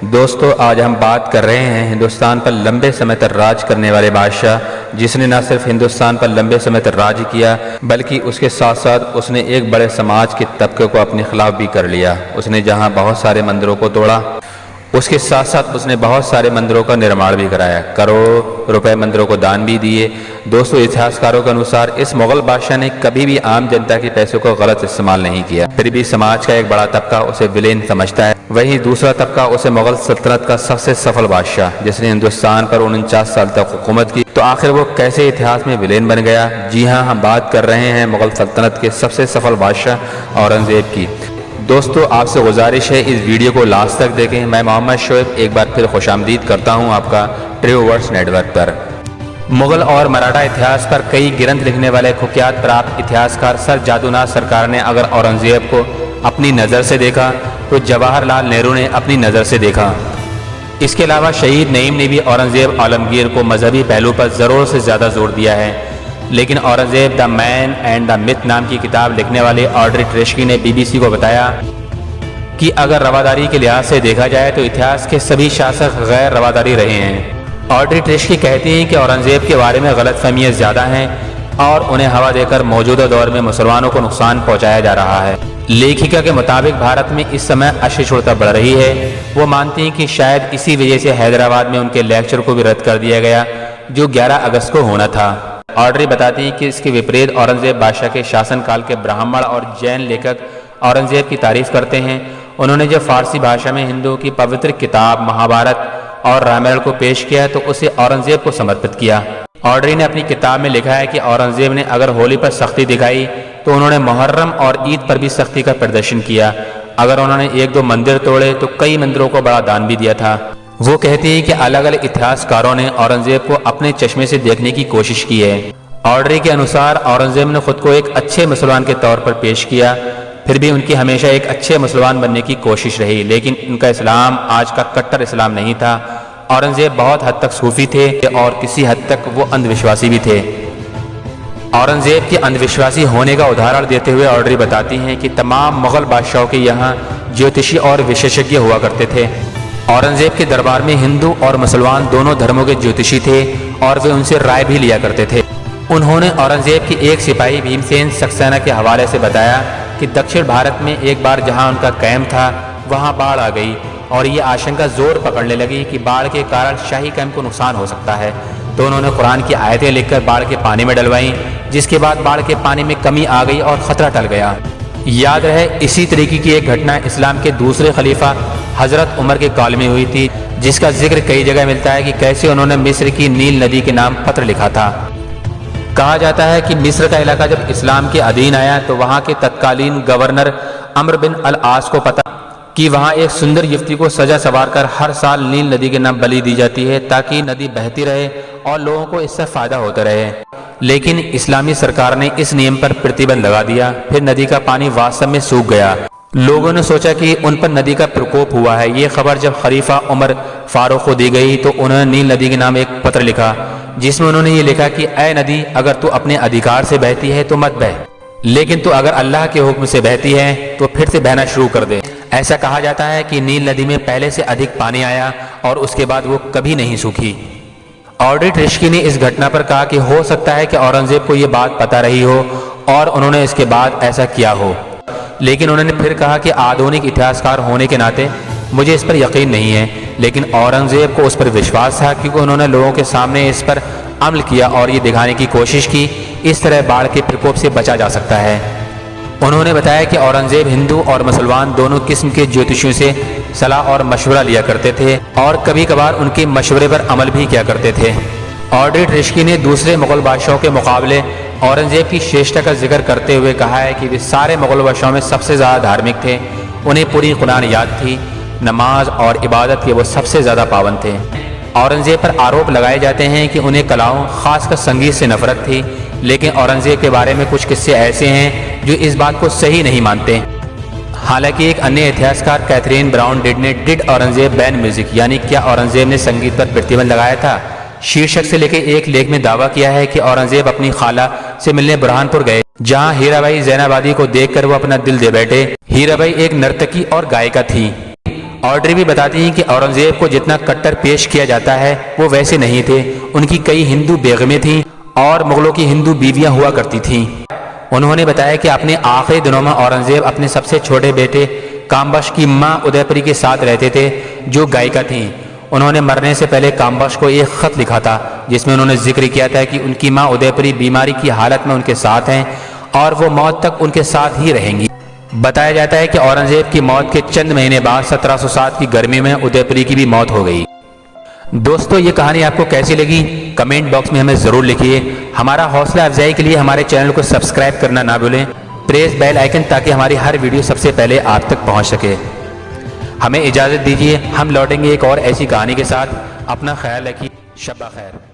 दोस्तों, आज हम बात कर रहे हैं हिंदुस्तान पर लंबे समय तक राज करने वाले बादशाह, जिसने न सिर्फ हिंदुस्तान पर लंबे समय तक राज किया बल्कि उसके साथ साथ उसने एक बड़े समाज के तबके को अपने खिलाफ भी कर लिया। उसने जहां बहुत सारे मंदिरों को तोड़ा, उसके साथ साथ उसने बहुत सारे मंदिरों का निर्माण भी कराया, करोड़ों रुपए मंदिरों को दान भी दिए। दोस्तों, इतिहासकारों के अनुसार इस मुगल बादशाह ने कभी भी आम जनता के पैसों को गलत इस्तेमाल नहीं किया। फिर भी समाज का एक बड़ा तबका उसे विलेन समझता है, वहीं दूसरा तबका उसे मुगल सल्तनत का सबसे सफल बादशाह, जिसने हिंदुस्तान पर 49 साल तक हुकूमत की। तो आखिर वो कैसे इतिहास में विलेन बन गया? जी हाँ, हम बात कर रहे हैं मुगल सल्तनत के सबसे सफल बादशाह औरंगजेब की। दोस्तों, आपसे गुजारिश है इस वीडियो को लास्ट तक देखें। मैं मोहम्मद शोएब एक बार फिर खुशामदीद करता हूं आपका ट्रू वर्ड्स नेटवर्क पर। मुगल और मराठा इतिहास पर कई ग्रंथ लिखने वाले कुख्यात प्राप्त इतिहासकार सर जादूनाथ सरकार ने अगर औरंगजेब को अपनी नज़र से देखा तो जवाहरलाल नेहरू ने अपनी नज़र से देखा। इसके अलावा शहीद नईम ने भी औरंगजेब आलमगीर को मजहबी पहलू पर ज़रूर से ज़्यादा जोर दिया है। लेकिन Aurangzeb the man and the myth नाम की किताब लिखने वाले ऑड्री ट्रेस्की ने BBC को बताया कि अगर रवादारी के लिहाज से देखा जाए तो इतिहास के सभी शासक गैर रवादारी रहे हैं। ऑड्री ट्रेस्की कहती हैं कि औरंगजेब के बारे में गलतफहमियां ज़्यादा हैं और उन्हें हवा देकर मौजूदा दौर में मुसलमानों को नुकसान पहुंचाया जा रहा है। लेखिका के मुताबिक भारत में इस समय असहिष्णुता बढ़ रही है। वो मानती हैं कि शायद इसी वजह से हैदराबाद में उनके लेक्चर को भी रद्द कर दिया गया जो 11 अगस्त को होना था। ऑड्री बताती है कि इसके विपरीत औरंगजेब बादशाह के शासनकाल के ब्राह्मण और जैन लेखक औरंगजेब की तारीफ करते हैं। उन्होंने जब फारसी भाषा में हिंदुओं की पवित्र किताब महाभारत और रामायण को पेश किया तो उसे औरंगजेब को समर्पित किया। ऑड्री ने अपनी किताब में लिखा है कि औरंगजेब ने अगर होली पर सख्ती दिखाई तो उन्होंने मुहर्रम और ईद पर भी सख्ती का प्रदर्शन किया। अगर उन्होंने 1-2 मंदिर तोड़े तो कई मंदिरों को बड़ा दान भी दिया था। वो कहती है कि अलग अलग इतिहासकारों ने औरंगजेब को अपने चश्मे से देखने की कोशिश की है। ऑड्री के अनुसार औरंगजेब ने खुद को एक अच्छे मुसलमान के तौर पर पेश किया, फिर भी उनकी हमेशा एक अच्छे मुसलमान बनने की कोशिश रही। लेकिन उनका इस्लाम आज का कट्टर इस्लाम नहीं था। औरंगजेब बहुत हद तक सूफी थे और किसी हद तक वो अंधविश्वासी भी थे। औरंगजेब के अंधविश्वासी होने का उदाहरण देते हुए ऑड्री बताती हैं कि तमाम मुगल बादशाहों के यहाँ ज्योतिषी और विशेषज्ञ हुआ करते थे। औरंगजेब के दरबार में हिंदू और मुसलमान दोनों धर्मों के ज्योतिषी थे और वे उनसे राय भी लिया करते थे। उन्होंने औरंगजेब की एक सिपाही भीमसेन सक्सेना के हवाले से बताया कि दक्षिण भारत में एक बार जहां उनका कैंप था वहां बाढ़ आ गई और ये आशंका जोर पकड़ने लगी कि बाढ़ के कारण शाही कैंप को नुकसान हो सकता है। तो उन्होंने कुरान की आयतें लिखकर बाढ़ के पानी में डलवाईं, जिसके बाद बाढ़ के पानी में कमी आ गई और खतरा टल गया। याद रहे, इसी तरीके की एक घटना इस्लाम के दूसरे खलीफा हजरत उमर के काल में हुई थी, जिसका जिक्र कई जगह मिलता है कि कैसे उन्होंने मिस्र की नील नदी के नाम पत्र लिखा था। कहा जाता है कि मिस्र का इलाका जब इस्लाम के अधीन आया तो वहां के तत्कालीन गवर्नर अम्र बिन अल आस को पता कि वहां एक सुंदर युवती को सजा सवार कर हर साल नील नदी के नाम बलि दी जाती है ताकि नदी बहती रहे और लोगों को इससे फायदा होता रहे। लेकिन इस्लामी सरकार ने इस नियम पर प्रतिबंध लगा दिया। फिर नदी का पानी वास्तव में सूख गया। लोगों ने सोचा कि उन पर नदी का प्रकोप हुआ है। ये खबर जब खलीफा उमर फारूक को दी गई तो उन्होंने नील नदी के नाम एक पत्र लिखा, जिसमें उन्होंने ये लिखा कि ऐ नदी, अगर तू अपने अधिकार से बहती है तो मत बह, लेकिन तू अगर अल्लाह के हुक्म से बहती है तो फिर से बहना शुरू कर दे। ऐसा कहा जाता है कि नील नदी में पहले से अधिक पानी आया और उसके बाद वो कभी नहीं सूखी। ऑड्री ट्रेस्की ने इस घटना पर कहा कि हो सकता है कि औरंगजेब को ये बात पता रही हो और उन्होंने इसके बाद ऐसा किया हो। लेकिन उन्होंने फिर कहा कि आधुनिक इतिहासकार होने के नाते मुझे इस पर यकीन नहीं है, लेकिन औरंगजेब को उस पर विश्वास था क्योंकि उन्होंने लोगों के सामने इस पर अमल किया और ये दिखाने की कोशिश की इस तरह बाढ़ के प्रकोप से बचा जा सकता है। उन्होंने बताया कि औरंगजेब हिंदू और मुसलमान दोनों किस्म के ज्योतिषियों से सलाह और मशवरा लिया करते थे और कभी कभार उनके मशवरे पर अमल भी किया करते थे। ऑड्री ट्रेस्की ने दूसरे मुगल बादशाहों के मुकाबले औरंगजेब की श्रेष्ठता का जिक्र करते हुए कहा है कि वे सारे मुगल बादशाहों में सबसे ज़्यादा धार्मिक थे। उन्हें पूरी कुरान याद थी, नमाज और इबादत के वो सबसे ज़्यादा पाबंद थे। औरंगजेब पर आरोप लगाए जाते हैं कि उन्हें कलाओं खासकर संगीत से नफरत थी, लेकिन औरंगजेब के बारे में कुछ किस्से ऐसे हैं जो इस बात को सही नहीं मानते। हालांकि एक अन्य इतिहासकार कैथरीन ब्राउन डिड ने डिड औरंगजेब बैन म्यूजिक, यानी क्या औरंगजेब ने संगीत पर प्रतिबंध लगाया था, शीर्षक से लेकर एक लेख में दावा किया है कि औरंगजेब अपनी खाला से मिलने बुरहानपुर गए, जहां हीराबाई जैनाबादी को देखकर वो अपना दिल दे बैठे। हीराबाई एक नर्तकी और गायिका थी। ऑड्रे भी बताती हैं कि औरंगजेब को जितना कट्टर पेश किया जाता है वो वैसे नहीं थे। उनकी कई हिंदू बेगमें थीं और मुगलों की हिंदू बीवियां हुआ करती थीं। उन्होंने बताया कि अपने आखिरी दिनों में औरंगजेब अपने सबसे छोटे बेटे काम्बश की मां उदयपुरी के साथ रहते थे, जो गायिका थीं। उन्होंने मरने से पहले काम्बश को एक खत लिखा था जिसमें उन्होंने जिक्र किया था कि उनकी मां उदयपुरी बीमारी की हालत में उनके साथ हैं और वो मौत तक उनके साथ ही रहेंगी। बताया जाता है कि औरंगजेब की मौत के चंद महीने बाद 1707 की गर्मी में उदयपुरी की भी मौत हो गई। दोस्तों, ये कहानी आपको कैसी लगी कमेंट बॉक्स में हमें ज़रूर लिखिए। हमारा हौसला अफजाई के लिए हमारे चैनल को सब्सक्राइब करना ना भूलें। प्रेस बेल आइकन ताकि हमारी हर वीडियो सबसे पहले आप तक पहुंच सके। हमें इजाज़त दीजिए, हम लौटेंगे एक और ऐसी कहानी के साथ। अपना ख्याल रखिए। शब्बा खैर।